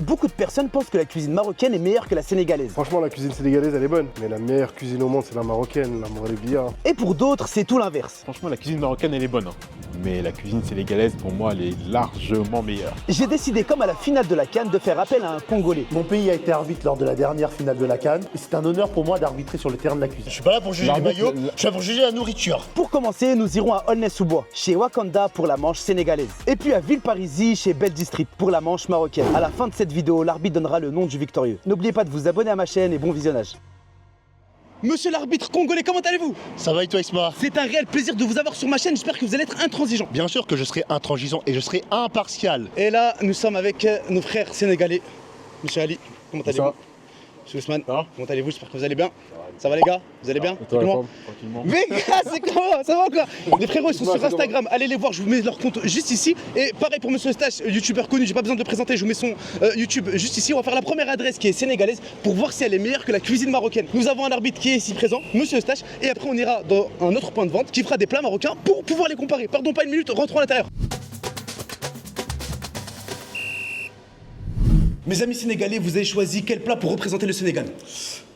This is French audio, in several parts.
Beaucoup de personnes pensent que la cuisine marocaine est meilleure que la sénégalaise. Franchement, la cuisine sénégalaise, elle est bonne. Mais la meilleure cuisine au monde, c'est la marocaine, la morelibia. Et pour d'autres, c'est tout l'inverse. Franchement, la cuisine marocaine, elle est bonne. Mais la cuisine sénégalaise, pour moi, elle est largement meilleure. J'ai décidé, comme à la finale de la CAN, de faire appel à un Congolais. Mon pays a été arbitre lors de la dernière finale de la CAN. Et c'est un honneur pour moi d'arbitrer sur le terrain de la cuisine. Je suis pas là pour juger les maillots, je suis là pour juger la nourriture. Pour commencer, nous irons à Aulnay-sous-Bois, chez Wakanda pour la manche sénégalaise. Et puis à Villeparisis, chez Bell District pour la manche marocaine. À la fin de cette vidéo, l'arbitre donnera le nom du victorieux. N'oubliez pas de vous abonner à ma chaîne et bon visionnage. Monsieur l'arbitre congolais, comment allez-vous? Ça va et toi, Isma? C'est un réel plaisir de vous avoir sur ma chaîne, j'espère que vous allez être intransigeant. Bien sûr que je serai intransigeant et je serai impartial. Et là, nous sommes avec nos frères sénégalais. Monsieur Ali, comment allez-vous? Monsieur Ousmane, comment allez-vous? J'espère que vous allez bien. Ça va les gars? Vous allez bien? Tranquillement. Mais gars, c'est comment? Ça va quoi? Les frérots, ils sont sur Instagram, allez les voir, je vous mets leur compte juste ici. Et pareil pour Monsieur Eustache, youtubeur connu, j'ai pas besoin de le présenter, je vous mets son YouTube juste ici. On va faire la première adresse qui est sénégalaise pour voir si elle est meilleure que la cuisine marocaine. Nous avons un arbitre qui est ici présent, Monsieur Eustache, et après on ira dans un autre point de vente qui fera des plats marocains pour pouvoir les comparer. Pardon pas une minute, rentrons à l'intérieur. Mes amis sénégalais, vous avez choisi quel plat pour représenter le Sénégal?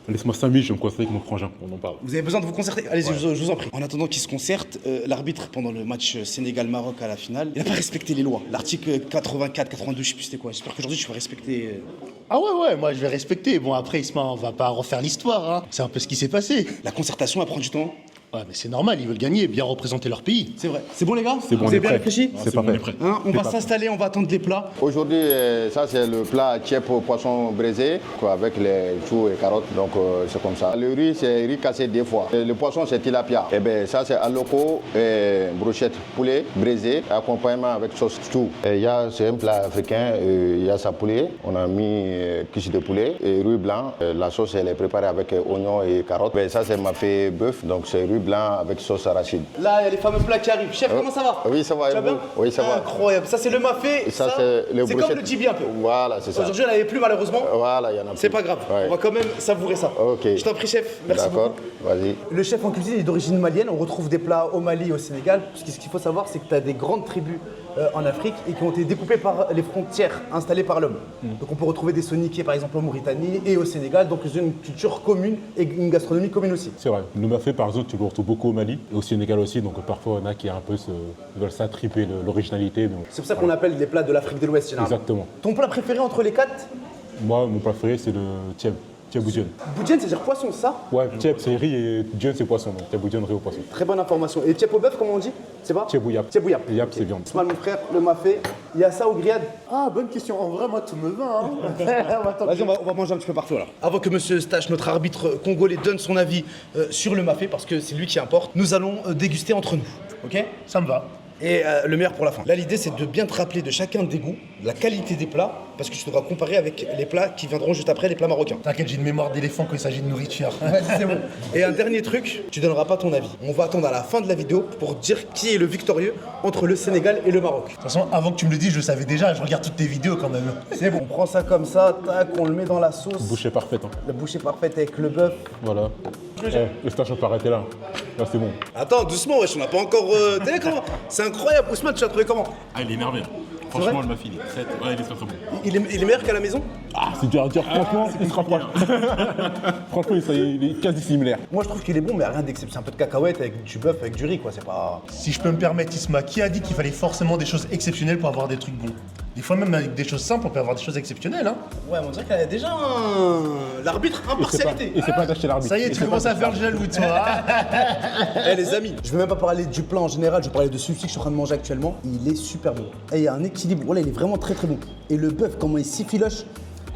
Laisse-moi 5 minutes, je vais me concerter avec mon frangin, on en parle. Vous avez besoin de vous concerter? Allez-y, je vous en prie. En attendant qu'il se concerte, l'arbitre, pendant le match Sénégal-Maroc à la finale, il n'a pas respecté les lois. L'article 84, 82, je sais plus c'était quoi. J'espère qu'aujourd'hui tu vas respecter. Ah ouais, moi je vais respecter. Bon après, Isma, on va pas refaire l'histoire, hein. C'est un peu ce qui s'est passé. La concertation, elle prend du temps. Ouais, mais c'est normal, ils veulent gagner et bien représenter leur pays. C'est vrai. C'est bon les gars? C'est bon, Vous on avez est bien prêt. réfléchi? C'est pas bon, prêt. Hein, on va s'installer, on va attendre les plats. Aujourd'hui, ça c'est le plat tchèp au poisson braisé quoi, avec les choux et carottes. Donc c'est comme ça. Le riz, c'est riz cassé 2 fois. Et le poisson, c'est tilapia. Et bien ça c'est aloko et brochette poulet braisé, accompagnement avec sauce chou. C'est un plat africain, il y a sa poulet. On a mis cuisse de poulet et riz blanc. La sauce elle est préparée avec oignons et carottes. Et ça c'est mafé bœuf, donc c'est riz blanc avec sauce arachide. Là, il y a les fameux plats qui arrivent. Chef, comment ça va? Oui, ça va. Tu vas bien? Oui, ça va. Incroyable. Ça, c'est le mafé. Et ça, c'est le comme brochette. le tibi un peu. Voilà, c'est ça. Aujourd'hui, il n'y en avait plus malheureusement. Voilà, il y en a plus. C'est pas grave. Ouais. On va quand même savourer ça. Ok. Je t'en prie, chef. Merci beaucoup. D'accord, vas-y. Le chef en cuisine est d'origine malienne. On retrouve des plats au Mali et au Sénégal. Parce que ce qu'il faut savoir, c'est que tu as des grandes tribus en Afrique et qui ont été découpées par les frontières installées par l'homme. Donc on peut retrouver des soniqués par exemple en Mauritanie et au Sénégal. Donc ils ont une culture commune et une gastronomie commune aussi. C'est vrai. Le mafé, par exemple, tu le retrouves beaucoup au Mali et au Sénégal aussi. Donc parfois, il y en a qui veulent s'attriper l'originalité. C'est pour ça qu'on appelle les plats de l'Afrique de l'Ouest généralement. Exactement. Ton plat préféré entre les 4? Moi, mon préféré, c'est le tieb. Tieboudienne. Boudjen, c'est-à-dire poisson, ça? Ouais, tieb, c'est riz et djen, c'est poisson. Donc tieboudienne, riz au poisson. Très bonne information. Et tiep au bœuf, comment on dit? C'est pas? Tiebouillap. Tiebouillap. Yap, c'est viande. Ousmane, mon frère, le mafé. Il y a ça au grillade? Ah, bonne question. En vrai, moi, tout me va. Hein. Vas-y, on va manger un petit peu partout là. Avant que Monsieur Eustache, notre arbitre congolais, donne son avis sur le mafé, parce que c'est lui qui importe, nous allons déguster entre nous. Ok? Ça me va. Et le meilleur pour la fin. Là, l'idée, c'est de bien te rappeler de chacun des goûts, la qualité des plats, parce que tu devras comparer avec les plats qui viendront juste après, les plats marocains. T'inquiète, j'ai une mémoire d'éléphant quand il s'agit de nourriture. Vas-y, c'est bon. Et un dernier truc, tu donneras pas ton avis. On va attendre à la fin de la vidéo pour dire qui est le victorieux entre le Sénégal et le Maroc. De toute façon, avant que tu me le dises, je le savais déjà, je regarde toutes tes vidéos quand même. C'est bon, on prend ça comme ça, tac, on le met dans la sauce. Bouchée parfaite. Hein. La bouchée parfaite avec le bœuf. Voilà. Le stage, on peut arrêter là. Là, c'est bon. Attends, doucement, wesh, on n'a pas encore. T'as vu comment? C'est incroyable, Ousmane, tu l'as trouvé comment? Ah, il est énervé. Franchement, le mafé, il est très bon. Il est meilleur qu'à la maison? Ah, c'est dur à dire. Franchement, il se rapproche. Franchement, il est quasi similaire. Moi, je trouve qu'il est bon, mais rien d'exceptionnel. Un peu de cacahuètes avec du bœuf, avec du riz, quoi. C'est pas. Si je peux me permettre, Isma, qui a dit qu'il fallait forcément des choses exceptionnelles pour avoir des trucs bons? Des fois, même avec des choses simples, on peut avoir des choses exceptionnelles, hein. Ouais, mais on dirait qu'elle a déjà l'arbitre impartialité. Et c'est pas d'acheter l'arbitre. Ça y est, tu commences à faire le jaloux, toi. Eh les amis, je vais même pas parler du plat en général, je vais parler de celui que je suis en train de manger actuellement. Il est super bon. Et il y a un équilibre, voilà, il est vraiment très très bon. Et le bœuf, comment il s'effiloche,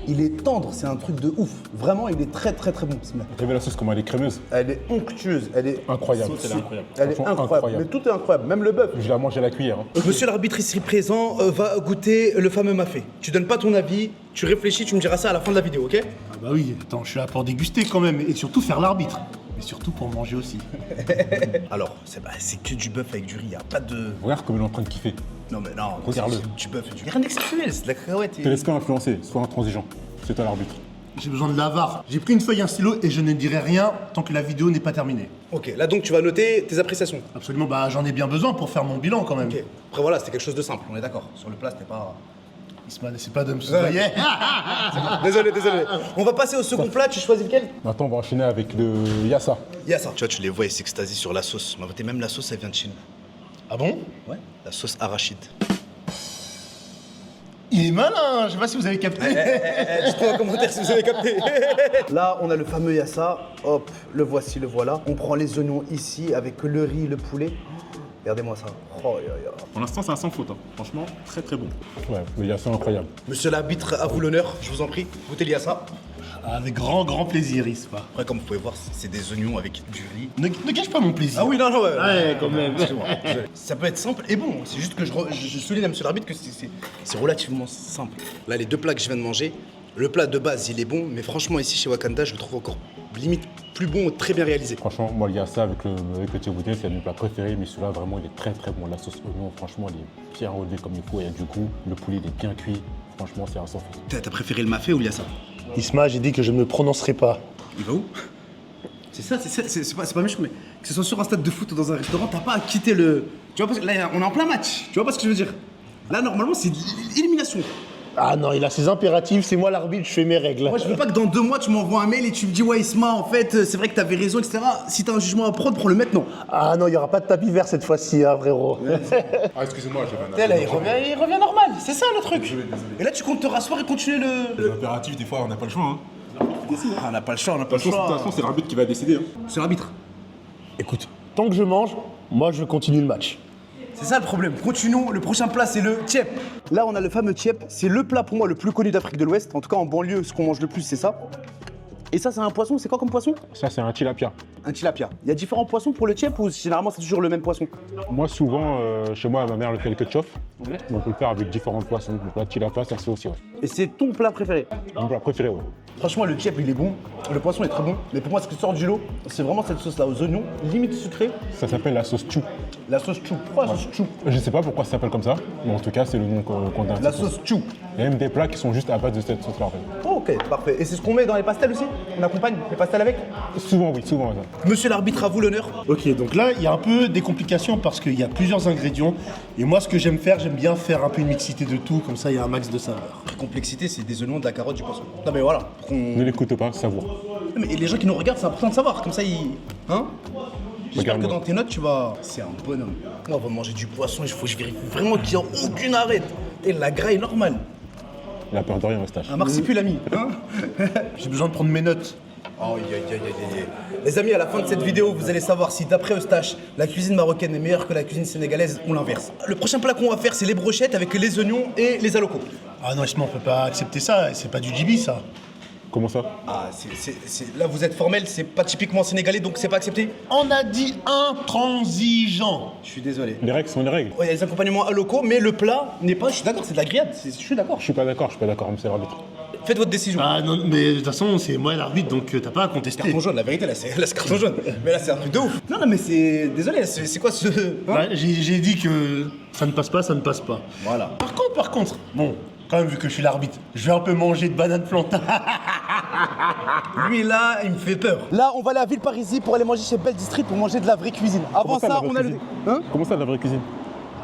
il est tendre, c'est un truc de ouf. Vraiment, il est très très très bon. T'as vu la sauce, comment elle est crémeuse? Elle est onctueuse, elle est Incroyable. Elle est Franchement, incroyable. Mais tout est incroyable, même le bœuf. Je la mange à la cuillère. Hein. Monsieur l'arbitre ici présent va goûter le fameux mafé. Tu donnes pas ton avis, tu réfléchis, tu me diras ça à la fin de la vidéo, ok? Ah bah oui, attends, je suis là pour déguster quand même, et surtout faire l'arbitre. Mais surtout pour manger aussi. Alors, c'est que du bœuf avec du riz, y a pas de. Regarde comme il est en train de kiffer. Non mais non, Regarde-le. c'est du bœuf et du riz. Rien d'exceptionnel, c'est de la cacahuète. Te laisse pas influencer, sois intransigeant. C'est toi l'arbitre. J'ai besoin de l'avare. J'ai pris une feuille et un stylo et je ne dirai rien tant que la vidéo n'est pas terminée. Ok, là donc tu vas noter tes appréciations. Absolument, bah j'en ai bien besoin pour faire mon bilan quand même. Ok, après voilà, c'était quelque chose de simple, on est d'accord. Sur le plat, c'était pas. Isma, c'est pas de me soudoyer. Désolé. On va passer au second plat, tu choisis lequel? Maintenant, on va enchaîner avec le yassa. Yassa. Tu vois, tu les vois, ils s'extasient sur la sauce. Mais même la sauce, elle vient de chez nous. Ah bon? Ouais. La sauce arachide. Il est malin, je sais pas si vous avez capté. Dites-moi en commentaire si vous avez capté. Là, on a le fameux yassa. Hop, le voici, le voilà. On prend les oignons ici avec le riz, le poulet. Regardez-moi ça. Oh, Pour l'instant, c'est un sans faute. Hein. Franchement, très très bon. Ouais, le yassa incroyable. Monsieur l'arbitre, à vous l'honneur, je vous en prie. Goûtez le yassa. Avec grand plaisir, Isma. Après, comme vous pouvez voir, c'est des oignons avec du riz. Ne gâche pas mon plaisir. Ah oui, non, ouais. Ouais, quand même. Ça peut être simple et bon. C'est juste que je souligne à monsieur l'arbitre que c'est relativement simple. Là, les deux plats que je viens de manger, le plat de base, il est bon, mais franchement, ici, chez Wakanda, je le trouve encore limite plus bon, très bien réalisé. Franchement, moi, le yassa avec le tchéboutine, c'est mon plat préféré, mais celui-là, vraiment, il est très très bon. La sauce oignon, franchement, il est bien relevé comme il faut, il y a du goût. Le poulet, il est bien cuit. Franchement, c'est un sans faute. T'as préféré le mafé ou le yassa? Isma, j'ai dit que je ne me prononcerai pas. Il va où? C'est pas méchant, mais que ce soit sur un stade de foot ou dans un restaurant, t'as pas à quitter le. Tu vois, parce que là, on est en plein match. Tu vois pas ce que je veux dire? Là, normalement, c'est l'élimination. Ah non, il a ses impératifs, c'est moi l'arbitre, je fais mes règles. Moi, je veux pas que dans 2 mois, tu m'envoies un mail et tu me dis, ouais, Isma, en fait, c'est vrai que t'avais raison, etc. Si t'as un jugement à prendre, prends-le maintenant. Ah non, il y aura pas de tapis vert cette fois-ci, hein, frérot. Ah, excusez-moi, j'avais Là, il revient normal, c'est ça le truc. Et là, tu comptes te rasseoir et continuer le. Les impératifs, des fois, on n'a pas le choix. Hein. Ah, on n'a pas le choix, De toute façon, c'est l'arbitre qui va décider. Hein. C'est l'arbitre. Écoute, tant que je mange, moi je continue le match. C'est ça le problème. Continuons. Le prochain plat, c'est le tchèp. Là, on a le fameux tchèp. C'est le plat pour moi le plus connu d'Afrique de l'Ouest. En tout cas, en banlieue, ce qu'on mange le plus, c'est ça. Et ça, c'est un poisson. C'est quoi comme poisson? Ça, c'est un tilapia. Un tilapia. Il y a différents poissons pour le tchèp ou généralement c'est toujours le même poisson? Moi, souvent, chez moi, ma mère le fait le ketchup. Donc, on peut le faire avec différents poissons. Donc, la tilapia, ça se fait aussi. Ouais. Et c'est ton plat préféré? Mon plat préféré, ouais. Franchement, le tchèp, il est bon. Le poisson est très bon. Mais pour moi, ce qui sort du lot, c'est vraiment cette sauce-là aux oignons, limite sucrée. Ça s'appelle la sauce chou. La sauce chou. Pourquoi la sauce chou? Je sais pas pourquoi ça s'appelle comme ça, mais en tout cas, c'est le nom qu'on donne. à La cette sauce chou. Il y a même des plats qui sont juste à base de cette sauce-là, en fait. Oh, ok, parfait. Et c'est ce qu'on met dans les pastels aussi? On accompagne les pastels avec? Souvent, oui, souvent. Ça. Monsieur l'arbitre, à vous l'honneur. Ok, donc là, il y a un peu des complications parce qu'il y a plusieurs ingrédients. Et moi, ce que j'aime faire, j'aime bien faire un peu une mixité de tout, comme ça, il y a un max de saveur. La complexité, c'est des oignons, de la carotte, du poisson. Non, mais voilà. Ne l'écoute pas, savoure. Mais les gens qui nous regardent, c'est important de savoir. Comme ça, ils. Hein? J'espère que Regarde-moi. dans tes notes, tu vas. C'est un bonhomme. Moi, on va manger du poisson, il faut que je vérifie vraiment qu'il n'y a aucune arrête. Et la graille est normale. Il a peur de rien, Eustache. Un marsipulami. Hein? J'ai besoin de prendre mes notes. Oh, les amis, à la fin de cette vidéo, vous allez savoir si d'après Eustache, la cuisine marocaine est meilleure que la cuisine sénégalaise ou l'inverse. Le prochain plat qu'on va faire, c'est les brochettes avec les oignons et les alocos. Ah non, Isma, on peut pas accepter ça, c'est pas du djibi ça. Comment ça? Ah, là vous êtes formel, c'est pas typiquement sénégalais, donc c'est pas accepté? On a dit intransigeant. Je suis désolé. Les règles sont les règles. Ouais, il y a des accompagnements alocos, mais le plat n'est pas. Je suis d'accord, c'est de la grillade, je suis d'accord. Je suis pas d'accord, monsieur l'arbitre. Faites votre décision. Ah non, mais de toute façon, c'est moi l'arbitre, donc t'as pas à contester. Carton jaune, la vérité, là c'est carton jaune. Mais là c'est un truc de ouf. Non, mais c'est. Désolé, c'est quoi ce. Hein? Ouais, j'ai dit que ça ne passe pas, ça ne passe pas. Voilà. Par contre, bon, quand même, vu que je suis l'arbitre, je vais un peu manger de banane plantain. Lui là, il me fait peur. Là, on va aller à Villeparisis pour aller manger chez Belle District pour manger de la vraie cuisine. Avant ça, on a le. Hein? Comment ça, de la vraie cuisine?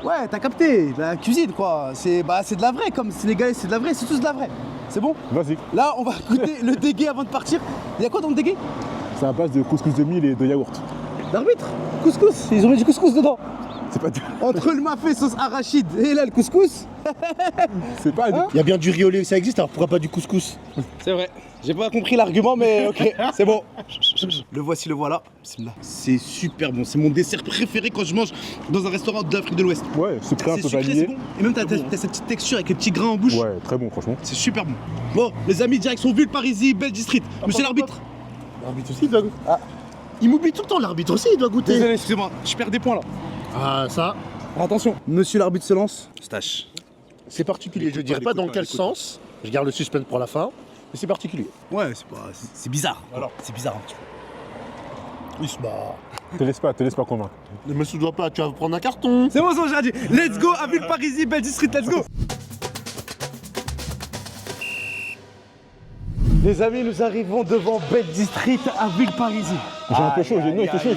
Ouais, t'as capté, la cuisine quoi. C'est de la vraie, comme sénégalais, c'est de la vraie, c'est tous de la vraie. C'est bon? Vas-y. Là, on va goûter le dégué avant de partir. Il y a quoi dans le dégué? C'est à base de couscous de mil et de yaourt. L'arbitre? Couscous, ils ont mis du couscous dedans. C'est pas du... Entre le mafé sauce arachide et là le couscous. C'est pas du... Il y a bien du riz au lait, ça existe, alors pourquoi pas du couscous? C'est vrai. J'ai pas compris l'argument, mais ok, c'est bon. Le voici, le voilà. Bismillah. C'est super bon. C'est mon dessert préféré quand je mange dans un restaurant d'Afrique de l'Ouest. Ouais, sucré, un C'est peu sucré, c'est vanillé. bon. Et même t'as cette petite texture avec les petits grains en bouche. Ouais, très bon, franchement. C'est super bon. Bon, les amis, direction Villeparisis, Belle District. Monsieur l'arbitre. L'arbitre aussi, il doit goûter. Ah. Il m'oublie tout le temps, l'arbitre aussi, il doit goûter. Désolé, excusez-moi, je perds des points là. Ah, ça, Attention. Monsieur l'arbitre se lance. Stache. c'est particulier. Je dirais pas dans quel sens. Je garde le suspense pour la fin, mais c'est particulier. Ouais, c'est bizarre. Alors, c'est bizarre un petit peu. Isma. Te laisse pas convaincre. Ne me soudoie pas, tu vas prendre un carton. C'est bon, j'ai dit. Let's go à Villeparisis, Belle District, let's go. Les amis, nous arrivons devant Belle District à Villeparisis. J'ai un peu chaud, il fait chaud.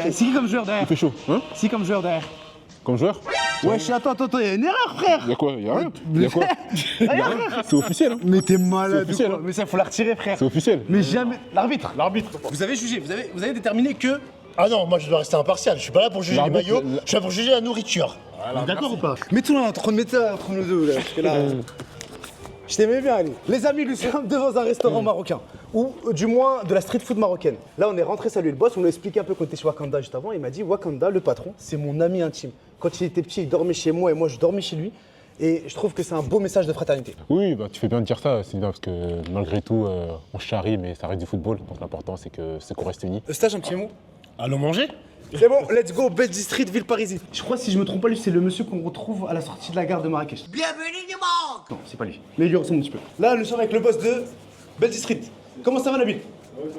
C'est qui comme joueur derrière? Il fait chaud, hein? C'est qui comme joueur derrière? Comme joueur? Wesh, attends, il y a une erreur, frère. Y'a quoi? Y'a rien. Y'a quoi? Y'a rien. C'est officiel, hein. Mais t'es malade. C'est officiel, ou quoi hein. Mais ça, faut la retirer, frère. C'est officiel. Mais jamais. L'arbitre. L'arbitre. Vous avez jugé, vous avez déterminé que. Ah non, moi je dois rester impartial. Je suis pas là pour juger les L'arbitre, maillots, je suis là pour juger la nourriture. On est d'accord ou pas? Mets-toi là, entre nous deux, là. Parce que là. Je t'aimais bien, Ali. Les amis, nous sommes devant un restaurant marocain. Ou du moins de la street food marocaine. Là, on est rentré saluer le boss, on lui a expliqué un peu qu'on était chez Wakanda juste avant. Il m'a dit Wakanda, le patron, c'est mon ami intime. Quand il était petit, il dormait chez moi et moi, je dormais chez lui. Et je trouve que c'est un beau message de fraternité. Oui, bah, tu fais bien de dire ça, c'est bien parce que malgré tout, on charrie, mais ça reste du football. Donc l'important, c'est qu'on reste unis. Stage, un petit mot. Allons manger? C'est bon, let's go, Best Street, ville parisienne. Je crois, si je me trompe pas, lui, c'est le monsieur qu'on retrouve à la sortie de la gare de Marrakech. Bienvenue du monde. Non, c'est pas lui. Mais il lui ressemble un petit peu. Là, nous sommes avec le boss de Best Street. Comment ça va, Nabil?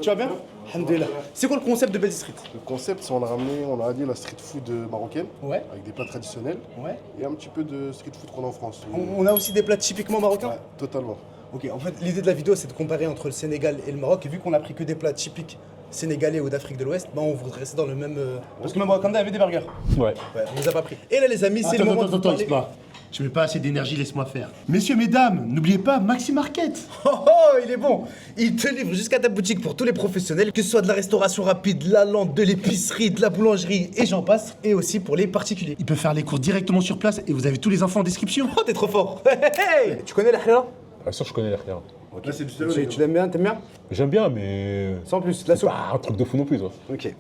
Tu vas bien? Alhamdoulilah. C'est quoi le concept de Best Street? Le concept, c'est on a ramené, on a radié la street food marocaine, Ouais. avec des plats traditionnels, Ouais. et un petit peu de street food qu'on a en France. On a aussi des plats typiquement marocains? Ouais, totalement. Ok, en fait, l'idée de la vidéo, c'est de comparer entre le Sénégal et le Maroc. Et vu qu'on a pris que des plats typiques sénégalais ou d'Afrique de l'Ouest, bah, on voudrait rester dans le même. Parce que même Wakanda avait des burgers. Ouais. Ouais, on les a pas pris. Et là, les amis, c'est le moment de vous Attends, parler- Isma. Tu mets pas assez d'énergie, laisse-moi faire. Messieurs, mesdames, n'oubliez pas Maxi Market. Oh, oh, il est bon. Il te livre jusqu'à ta boutique pour tous les professionnels, que ce soit de la restauration rapide, de la lampe, de l'épicerie, de la boulangerie, et j'en passe. Et aussi pour les particuliers. Il peut faire les cours directement sur place et vous avez tous les infos en description. Oh, t'es trop fort. Hey, tu connais la halal? Bien sûr, je connais les rien. Là, c'est du Tu l'aimes bien? T'aimes bien? J'aime bien, mais. Sans plus, la soupe. Pas un truc de fou non plus, toi. Ok.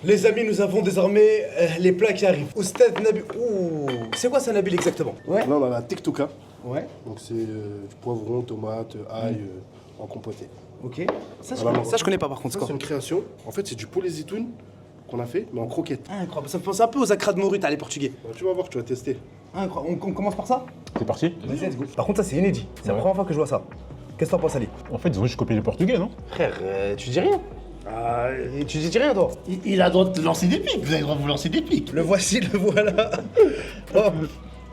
Les amis, nous avons désormais les plats qui arrivent. Oustad Nabil. Ouh. C'est quoi ça, Nabil, exactement? Ouais. Là, on a la tiktoka, Ouais. donc c'est du poivron, tomate, ail en compoté. Ok. Ça, Voilà, ça, je connais pas par contre. Ça, C'est c'est quoi? une création. En fait, c'est du poulet zitoun qu'on a fait, mais en croquette. Ah, incroyable. Ça me pense un peu aux acras de morue, t'as les portugais. Bah, tu vas voir, tu vas tester. Incroyable. On commence par ça? C'est parti. Vas-y, let's go. Par contre, ça, c'est inédit. C'est la Ouais. première fois que je vois ça. Qu'est-ce que t'en penses, Ali? En fait, ils ont juste copié les Portugais, non? Frère, tu dis rien. Et tu dis rien, toi? Il a le droit de lancer des pics, vous avez le droit de vous lancer des pics. Le voici, le voilà. Hop.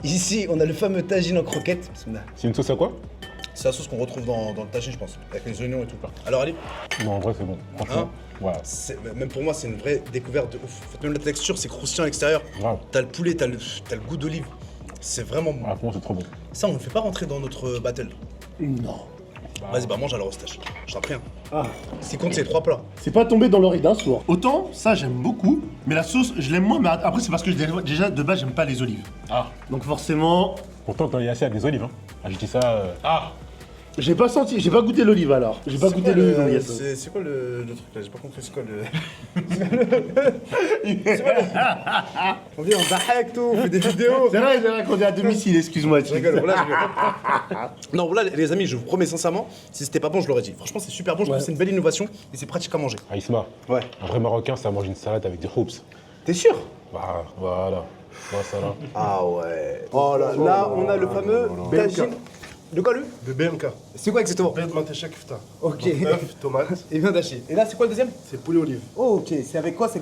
Ici, on a le fameux tagine en croquette. Bismillah. C'est une sauce à quoi? C'est la sauce qu'on retrouve dans le tagine, je pense, avec les oignons et tout. Alors, Ali, Non, en vrai, c'est bon. Franchement, voilà. même pour moi, c'est une vraie découverte de ouf. En fait, même la texture, c'est croustillant à l'extérieur. Grave. T'as le poulet, t'as le goût d'olive. C'est vraiment bon. Ah, pour moi, c'est trop bon. Ça, on ne le fait pas rentrer dans notre battle. Non. Vas-y, bah mange alors, Eustache. Je t'en prie. Hein. Ce qui compte, c'est les 3 plats. C'est pas tombé dans l'oreille d'un sourd. Autant, ça j'aime beaucoup, mais la sauce, je l'aime moins, mais après c'est parce que déjà de base j'aime pas les olives. Ah. Donc forcément, Pourtant, dans Yasser, il y a des olives, hein. Ah, je dis ça. Ah. j'ai pas senti, j'ai pas goûté l'olive alors. J'ai pas goûté l'olive dans Yasser. C'est quoi le truc là? J'ai pas compris, c'est quoi le. On vient en dahak, tout, on fait des vidéos. C'est vrai qu'on est à domicile, excuse-moi. Je rigole, voilà, je rigole. Non, voilà, les amis, je vous promets sincèrement, si c'était pas bon, je l'aurais dit. Franchement, c'est super bon, je trouve que c'est une belle innovation et c'est pratique à manger. Ah, Isma. Ouais. Un vrai Marocain, ça mange une salade avec des hoops. T'es sûr? Bah, voilà. Voilà, ça là. Ah ouais. Oh là, là, on a le fameux tagine. De quoi, lui? De BMK. C'est quoi exactement? Bed Matechak Fta. Ok. Œuf, tomate, Il vient d'acheter. Et là, c'est quoi le deuxième? c'est poulet olive. Oh, ok, c'est avec quoi? C'est.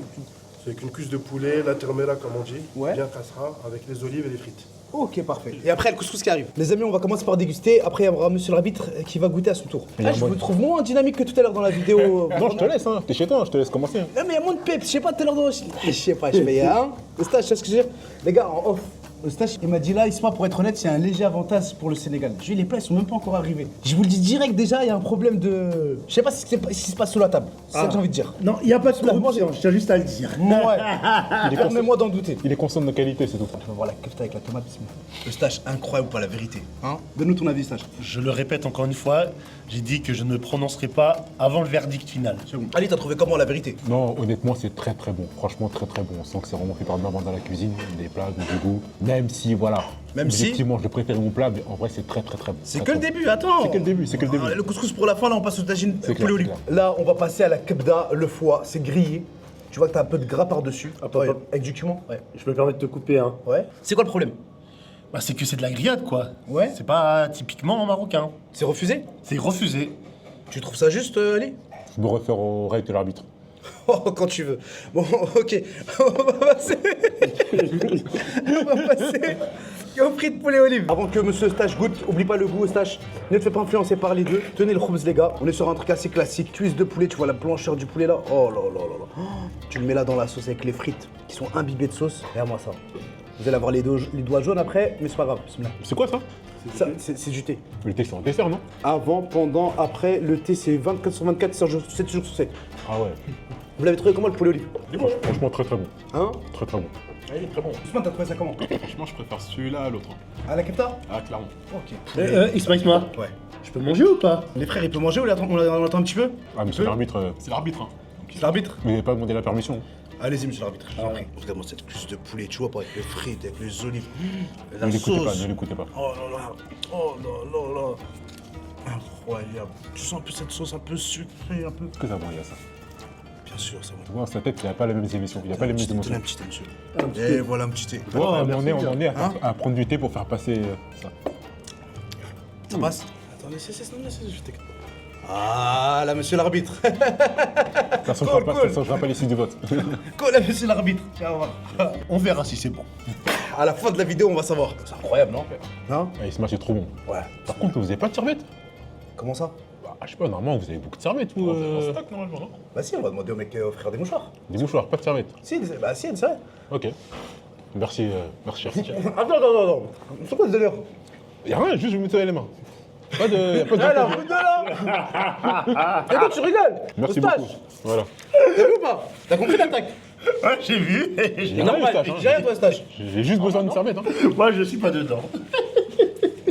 C'est avec une cuisse de poulet, la termera comme on dit, Ouais. bien cassera, avec les olives et les frites. Ok, parfait. Et après, le couscous qui arrive. Les amis, on va commencer par déguster. Après, il y aura monsieur l'arbitre qui va goûter à son tour. Il y Ah, a je moins vous de- trouve moins dynamique que tout à l'heure dans la vidéo. Non, je te laisse, hein. T'es chez toi, je te laisse commencer. Non, mais il y a moins de peps. Je sais pas, tout à l'heure dans. Je sais pas, hein. Eustache, tu sais ce que je veux dire? Les gars, en off. Eustache, il m'a dit là, Isma, pour être honnête, il y a un léger avantage pour le Sénégal. Je dis, les plats, ils sont même pas encore arrivés. Je vous le dis direct déjà, il y a un problème de. Je sais pas ce qui se passe sous la table. C'est ça que j'ai envie de dire. Non, il n'y a pas de corruption, je tiens juste à le dire. Ouais. Permets-moi d'en douter. Il est conscient de nos qualités, c'est tout. Je vais voir la kefta avec la tomate, bismillah. Eustache, incroyable ou pas la vérité, hein? Donne-nous ton avis, Eustache. Je le répète encore une fois, j'ai dit que je ne prononcerai pas avant le verdict final. Ali, t'as trouvé comment la vérité? Non, honnêtement, c'est très très bon. Franchement, très très bon. On sent que c'est vraiment fait par maman dans la cuisine. Des plats, du goût. Même si, voilà. Même si- Effectivement, je préfère mon plat, mais en vrai, c'est très très très bon. C'est Très, que le très bon. début, attends. C'est que le début, c'est que le début. Le couscous pour la fin, là on passe au tagine C'est poulet clair, au lieu. c'est Là, on va passer à la kebda, le foie, c'est grillé. Tu vois que t'as un peu de gras par-dessus. Attends, Ouais, attends. avec du cumin. Ouais. Je me permets de te couper, hein. Ouais. C'est quoi le problème? Bah, c'est que c'est de la grillade, quoi. Ouais. C'est pas typiquement marocain. C'est refusé? C'est refusé. Tu trouves ça juste, Ali? Je me réfère au rate de l'arbitre. Oh, quand tu veux. Bon, ok. On va passer. on va passer au frites poulet olive. Avant que monsieur Eustache goûte, oublie pas le goût Eustache. Ne te fais pas influencer par les deux. Tenez le khoubz les gars. On est sur un truc assez classique. Cuisse de poulet, tu vois la blancheur du poulet là. Oh là là là là. Oh, tu le mets là dans la sauce avec les frites qui sont imbibées de sauce. Regarde-moi ça. Vous allez avoir les doigts jaunes après, mais c'est pas grave. Bismillah. C'est quoi ça? Ça, c'est du thé. Le thé, c'est un dessert, non? Avant, pendant, après, le thé c'est 24 sur 24, 7 jours sur 7. Ah ouais. Vous l'avez trouvé comment le poulet olive? Franchement, très très bon. Hein? Très très bon. Ah, il est très bon. Ousmane, t'as trouvé ça comment? Franchement, je préfère celui-là à l'autre. À la kefta? Ah, clairement. Ok. Isma, Ouais. je peux manger ou pas? Les frères, il peut manger ou on l'attend un petit peu? Ah, monsieur l'arbitre, C'est l'arbitre. Hein. C'est l'arbitre? vous n'avez pas demandé la permission. Allez-y, monsieur l'arbitre. Regarde-moi cette cuisse de poulet, tu vois, pas avec les frites, avec les olives. La Ne l'écoutez pas, sauce. ne l'écoutez pas. Oh là là. Oh là là là. Incroyable. Tu sens un peu cette sauce un peu sucrée, un peu. Que ça, bon, il y a ça. Bien sûr, ça va. Tu vois, sa tête, il n'a pas les mêmes émissions, il n'a pas les mêmes Donnez émotions. un petit thé, monsieur. Et voilà un petit thé. On en est Hein à prendre du thé pour faire passer ça. Ça passe? Attends, laissez, je t'écoute. Ah là, monsieur l'arbitre. Ça ne changera pas l'issue du vote. Quoi là, monsieur l'arbitre? Tiens, on va voir. On verra si c'est bon. À la fin de la vidéo, on va savoir. C'est incroyable, non? Non? Ah, ce match est trop bon. Ouais. Par contre, vous n'avez pas de serviette? Comment ça? Bah, je sais pas, normalement, vous avez beaucoup de serviettes, vous. En stock, normalement, non? Bah si, on va demander au mec frère des mouchoirs. Des mouchoirs, pas de serviettes. Si, bah si, c'est vrai. Ok. Merci, chef. Attends. C'est quoi ce délire? Y'a rien, juste je vous nettoyer les mains. Pas de. Y a pas de. Alors, de là. Et toi, tu rigoles? Merci Eustache, beaucoup. Voilà. t'as vu ou pas? T'as compris l'attaque? Ouais, j'ai vu. J'ai rien, Normal, Eustache, hein. j'ai rien toi, Eustache. J'ai juste besoin d'une serviette. Hein. Moi, je suis pas dedans.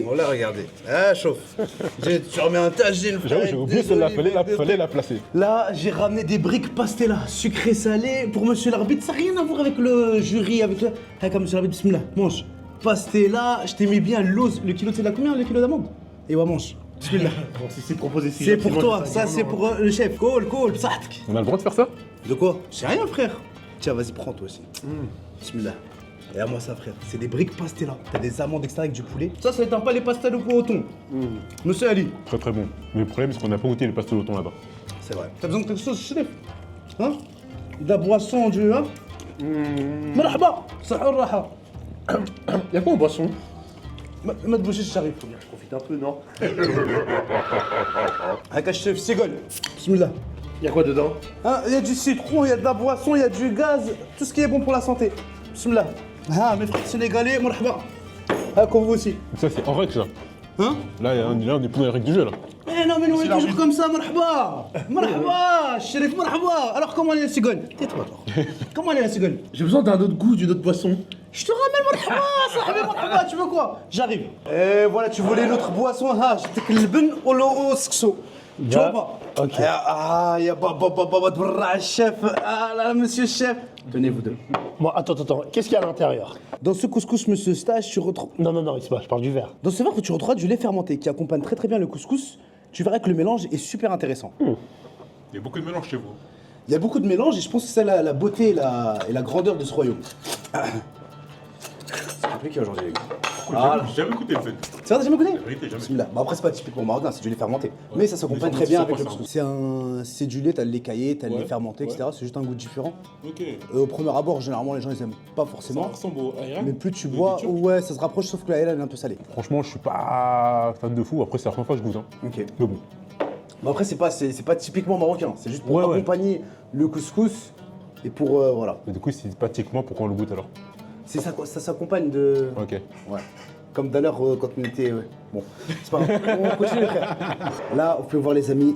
On l'a regardé. Ah, chauffe. Tu remets un tagine, frère. J'avoue, j'ai oublié celle-là, fallait la placer. Là, j'ai ramené des briques pastella, sucré salé, pour monsieur l'arbitre. Ça n'a rien à voir avec le jury, avec le. Ah, comme monsieur l'arbitre, bismillah, mange. Pastella, je t'ai mis bien l'ose. Le kilo, c'est là combien, le kilo d'amande? Et ouais, mange. Bismillah. Bon, si c'est proposé si C'est pour gentiment, toi, je sais ça pas, c'est non, pour le chef. Call, psatk. On a le droit de faire ça? De quoi? C'est rien, frère. Tiens, vas-y, prends toi aussi. Bismillah. Regarde-moi ça, frère. C'est des briques pastella. T'as des amandes extra avec du poulet. Ça n'éteint pas les pastels au thon. Monsieur Ali. Très très bon. Mais le problème, c'est qu'on n'a pas goûté les pastel au thon là-bas. C'est vrai. T'as besoin de quelque chose, chef? Hein? De la boisson, du. Hein? Marhaba. Sahar raha. Y'a quoi en boisson? ما تبوشيش الشريف. Je profite un peu, non? هكا الشيف سيغول. بسم الله. Y'a quoi dedans? Hein, il y a du citron, il y a de la boisson, il y a du gaz, tout ce qui est bon pour la santé. Bismillah. Ah, mes frères sénégalais, marhaba. Ah, comme vous aussi. Ça, c'est en règle, ça. Hein? Là, on est plus dans les règles du jeu, là. Eh non, mais nous on est toujours comme ça, marhaba. Marhaba, Chérif, marhaba. Alors, comment elle est la cigogne? Tais-toi, toi. Comment elle est la cigogne? J'ai besoin d'un autre goût, d'une autre boisson. Je te ramène marhaba, sahbi marhaba, tu veux quoi? J'arrive. Et voilà, tu voulais l'autre boisson, ha, j'étais le ben ou le skso. Tu vois pas? Ok. Ah, il y a baba, chef. Ah là, monsieur chef. Tenez, vous deux. Bon, attends. Qu'est-ce qu'il y a à l'intérieur? Dans ce couscous, monsieur Stache, tu retrouves. Non, Isma, je parle du verre. Dans ce verre, tu retrouveras du lait fermenté qui accompagne très très bien le couscous. Tu verras que le mélange est super intéressant. Il y a beaucoup de mélange chez vous. Il y a beaucoup de mélange et je pense que c'est ça la beauté et la grandeur de ce royaume. C'est compliqué aujourd'hui, les gars. J'ai jamais goûté le fait. C'est vrai, t'as jamais goûté? Vérité, jamais. Bismillah. Bon, après, c'est pas typiquement marocain, c'est du lait fermenté. Mais ça s'accompagne très bien avec le couscous. C'est du lait, t'as le lait caillé, t'as le lait fermenté, etc. C'est juste un goût différent. Ok. Au premier abord, généralement, les gens ils aiment pas forcément. Ça ressemble au ayran. Mais plus tu bois, ouais, ça se rapproche, sauf que la elle est un peu salée. Franchement, je suis pas fan de fou. Après, c'est la première fois que je goûte. Hein. Ok. Mais bon. Bon, après, c'est pas typiquement marocain, c'est juste pour Ouais. accompagner le couscous et pour. Voilà. Mais du coup, c'est pas typiquement pourquoi on le goûte alors. C'est ça, ça s'accompagne de. Ok. Ouais. Comme d'ailleurs quand on était. Bon, c'est pas grave. On continue, frère. Là, vous pouvez voir, les amis,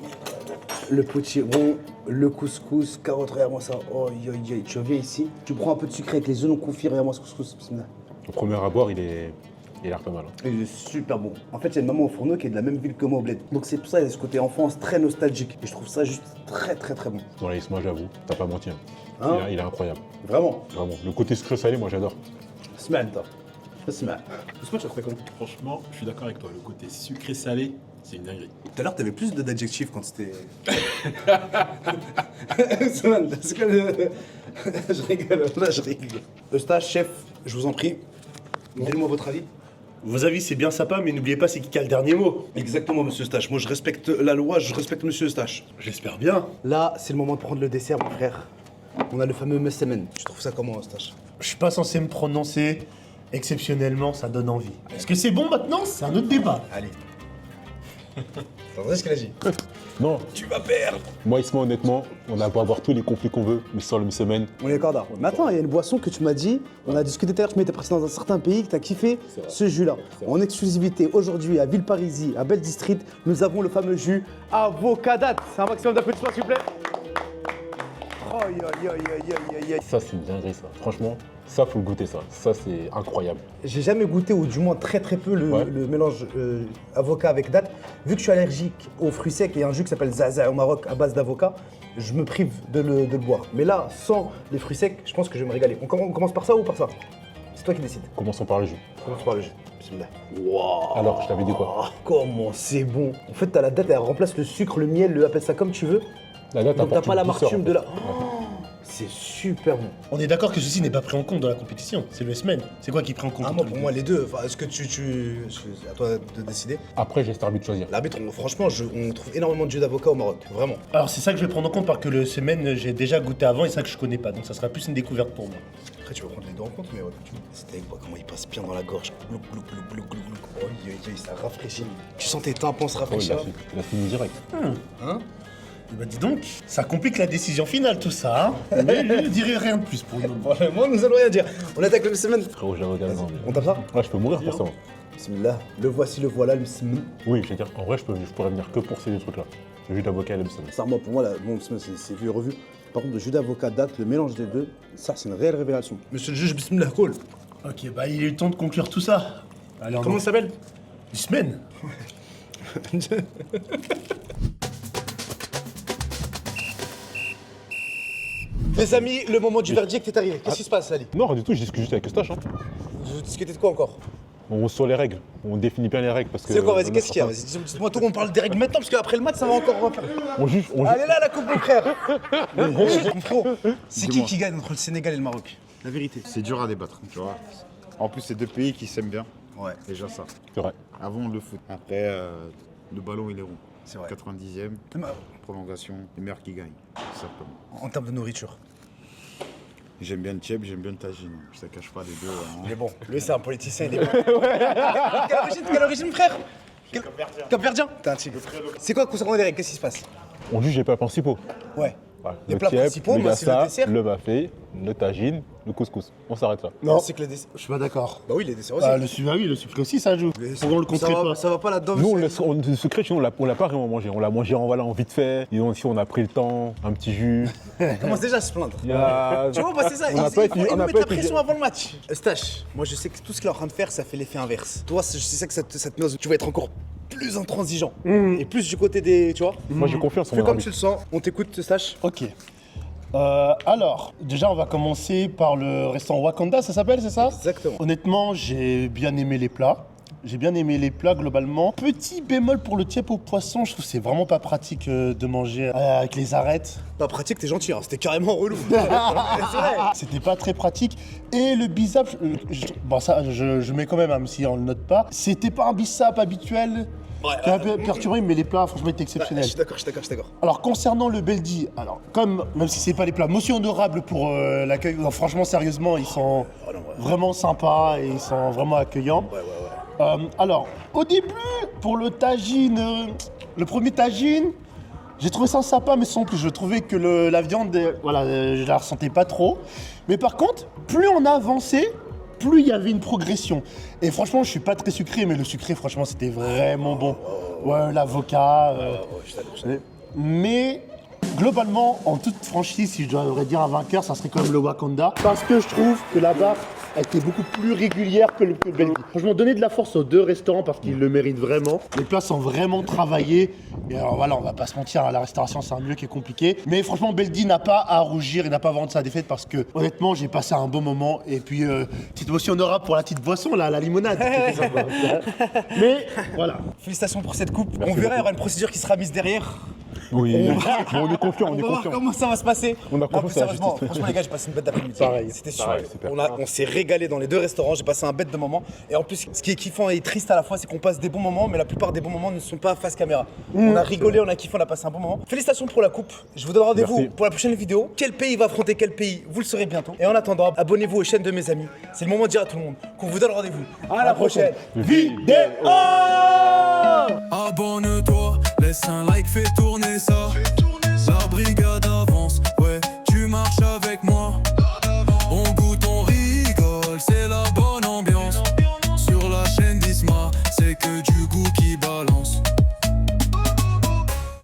le potiron, le couscous, carottes, regarde-moi ça. Oh, tu reviens ici, tu prends un peu de sucre avec les oignons confits, regarde-moi ce couscous. Bismillah. Au premier abord, il a l'air pas mal. Hein. Il est super bon. En fait, il y a une maman au fourneau qui est de la même ville que moi au bled. Donc c'est pour ça, il y a ce côté enfance très nostalgique. Et je trouve ça juste très très très bon. Voilà, moi j'avoue, t'as pas menti. Hein. Hein Il est incroyable. Vraiment. Vraiment. Le côté sucré salé, moi j'adore. Semaine, toi. Semaine. Semaine, tu as trouvé comment? Franchement, je suis d'accord avec toi. Le côté sucré-salé, c'est une dinguerie. Tout à l'heure, t'avais plus d'adjectifs quand c'était. Semaine, parce que. Je rigole, là je rigole. Eustache, chef, je vous en prie, donnez-moi votre avis. Vos avis, c'est bien sympa, mais n'oubliez pas, c'est qui a le dernier mot. Exactement, monsieur Eustache. Moi, je respecte la loi, je respecte monsieur Eustache. J'espère bien. Là, c'est le moment de prendre le dessert, mon frère. On a le fameux messemen. Tu trouves ça comment, Eustache? Je suis pas censé me prononcer, exceptionnellement, ça donne envie. Est-ce que c'est bon maintenant? C'est un autre débat. Allez. T'entends ce qu'il a dit? Non, Tu vas perdre. moi, Isma, honnêtement, on a beau avoir tous les conflits qu'on veut, mais sur une semaine, On est d'accord. Mais attends, il y a une boisson que tu m'as dit, on a discuté tout à l'heure, tu m'étais passé dans un certain pays, que tu as kiffé ce jus-là. En exclusivité, aujourd'hui, à Villeparisis, à Belle District, nous avons le fameux jus Avocadat. C'est un maximum d'applaudissements, s'il vous plaît. Oh, ça, c'est une dinguerie, ça. Franchement, ça, faut le goûter, ça. Ça, c'est incroyable. J'ai jamais goûté, ou du moins très peu, le mélange avocat avec date. Vu que je suis allergique aux fruits secs et un jus qui s'appelle Zaza au Maroc à base d'avocat, je me prive de le boire. Mais là, sans les fruits secs, je pense que je vais me régaler. On commence par ça ou par ça? C'est toi qui décides. Commençons par le jus. On commence par le jus. Bismillah. Wow. Alors, je t'avais dit quoi? Oh, comment c'est bon. En fait, t'as la date, elle remplace le sucre, le miel, appelle ça comme tu veux. La date Donc t'as apporte pas une l'amertume douceur, de en la... fait. Oh, c'est super bon. On est d'accord que ceci n'est pas pris en compte dans la compétition. C'est le S-Men. C'est quoi qui est pris en compte? Ah, moi, pour moi, les deux. Enfin, est-ce que c'est à toi de décider. Après, j'ai cet arbitre de choisir. L'arbitre, franchement, on trouve énormément de jus d'avocat au Maroc. Vraiment. Alors c'est ça que je vais prendre en compte parce que le semaine j'ai déjà goûté avant et ça que je connais pas. Donc ça sera plus une découverte pour moi. Après, tu vas prendre les deux en compte, mais ouais, c'était avec moi, comment il passe bien dans la gorge. Glouc, glouc, glouc, glouc, glouc, glouc. Oh, ça rafraîchit. Tu sens tes tympans se Oh, rafraîchir. il a fini direct. Hein? Et bah dis donc, ça complique la décision finale tout ça. Hein. Mais je ne dirai rien de plus pour le moment. Vraiment, nous allons rien dire. On attaque le semaine. Frérot, j'ai regardé. On tape ça? Ouais, je peux mourir pour ça. moi. Bismillah. Le voici, le voilà, le bismillah. Oui, je veux dire, en vrai, je pourrais venir que pour ces deux trucs-là. Le jus d'avocat et le msem. Ça, moi, pour moi, c'est vu et revu. Par contre, le jus d'avocat date, le mélange des deux, ça, c'est une réelle révélation. Monsieur le juge, bismillah, cool. Ok, bah il est temps de conclure tout ça. Allez, on Comment ça s'appelle? Du semaine. Les amis, le moment du verdict est arrivé. Qu'est-ce qui se passe, Ali? Non, rien du tout, je discute juste avec Eustache. Hein. Vous discutez de quoi encore? On sur les règles, on définit bien les règles parce que. C'est quoi, vas-y, qu'est-ce qu'il y a? Vas-y, dites-moi tout, on parle des règles maintenant, parce qu'après le match, ça va encore refaire. On juge. Allez là, la coupe, mon frère. Mon frérot, c'est qui gagne entre le Sénégal et le Maroc? La vérité. C'est dur à débattre, tu vois. En plus, c'est deux pays qui s'aiment bien. Ouais, Déjà ça. C'est vrai. Avant le foot. Après, le ballon, il est rond. c'est vrai. 90e, prolongation, les meilleurs qui gagnent, tout simplement. En termes de nourriture. J'aime bien le tchèp, j'aime bien le tagine. Je ne cache pas les deux. Hein. Il est bon. Lui, c'est un politicien, il est bon. Quelle origine, frère? Cap-Verdien. T'es un tigre. C'est quoi concernant les règles? Qu'est-ce qui se passe? On juge les plats principaux. Ouais. Ouais, Les le plats tiep, principaux, le moi, c'est le gassa, dessert. le bafé, le tagine, le couscous. On s'arrête là. Non, C'est que les desserts. je suis pas d'accord. Bah oui, les desserts aussi. Ah, le sucre, oui, le sucre aussi ça joue. Pourquoi on le compterait pas? Ça va pas là-dedans. Nous, monsieur. le secret, on l'a pas vraiment mangé. On l'a mangé en vite fait. Disons ici, on a pris le temps, un petit jus. Il commence déjà à se plaindre. Il y a- Tu vois, bah c'est ça, On n'a pas été- il on nous n'a met pas la été- pression avant le match. Eustache, moi je sais que tout ce qu'il est en train de faire, ça fait l'effet inverse. Toi, je sais que ça te met, tu vas être encore plus intransigeant. Et plus du côté des, tu vois. Moi, j'ai confiance en Fais mon comme arbitre. tu le sens, on t'écoute, Eustache. Ok. Alors, déjà, on va commencer par le restaurant Wakanda, ça s'appelle, c'est ça? Exactement. Honnêtement, j'ai bien aimé les plats. J'ai bien aimé les plats globalement. Petit bémol pour le tiep au poisson, je trouve que c'est vraiment pas pratique de manger avec les arêtes. Pas pratique, t'es gentil, hein. C'était carrément relou. C'est vrai. C'était pas très pratique. Et le bissap, bon ça je mets quand même, même si on le note pas. C'était pas un bissap habituel. Qui a un peu perturbé, mais les plats franchement étaient Je exceptionnels. suis d'accord. Alors concernant le Beldi, alors comme même si c'est pas les plats, mention honorable pour l'accueil. Non, franchement sérieusement, ils sont vraiment sympas et ils sont vraiment accueillants. Alors au début pour le tagine, le premier tagine, j'ai trouvé ça sympa, mais sans plus. Je trouvais que la viande, je la ressentais pas trop. Mais par contre, plus on avançait, plus il y avait une progression. Et franchement, je suis pas très sucré, mais le sucré, franchement, c'était vraiment bon. Ouais, l'avocat. Mais globalement, en toute franchise, si je devrais dire un vainqueur, ça serait quand même le Wakanda. Parce que je trouve que la barre a été beaucoup plus régulière que le Belgique. Franchement, donner de la force aux deux restaurants parce qu'ils le méritent vraiment. Les plats sont vraiment travaillés. Et alors voilà, on va pas se mentir, hein, la restauration c'est un milieu qui est compliqué. Mais franchement, Beldi n'a pas à rougir et n'a pas à vendre sa défaite parce que honnêtement, j'ai passé un bon moment. Et puis, petite motion honorable pour la petite boisson, là, la limonade. C'était sympa. Mais voilà. Félicitations pour cette coupe. On verra, il y aura une procédure qui sera mise derrière. Oui, bon, on est confiant, on est On va voir confiant. comment ça va se passer. On a Non, confiance plus à la sérieusement, justice. franchement les gars, j'ai passé une bête d'après-midi. Pareil. C'était super. Pareil, super. On s'est régalé dans les deux restaurants, j'ai passé un bête de moment. Et en plus, ce qui est kiffant et triste à la fois, c'est qu'on passe des bons moments, mais la plupart des bons moments ne sont pas face caméra. On a rigolé, on a kiffé, on a passé un bon moment. Félicitations pour la coupe. Je vous donne rendez-vous Merci. pour la prochaine vidéo. Quel pays va affronter quel pays, vous le saurez bientôt. Et en attendant, abonnez-vous aux chaînes de mes amis. C'est le moment de dire à tout le monde qu'on vous donne rendez-vous. À la prochaine vidéo. Abonne-toi, laisse un like, fais tourner ça.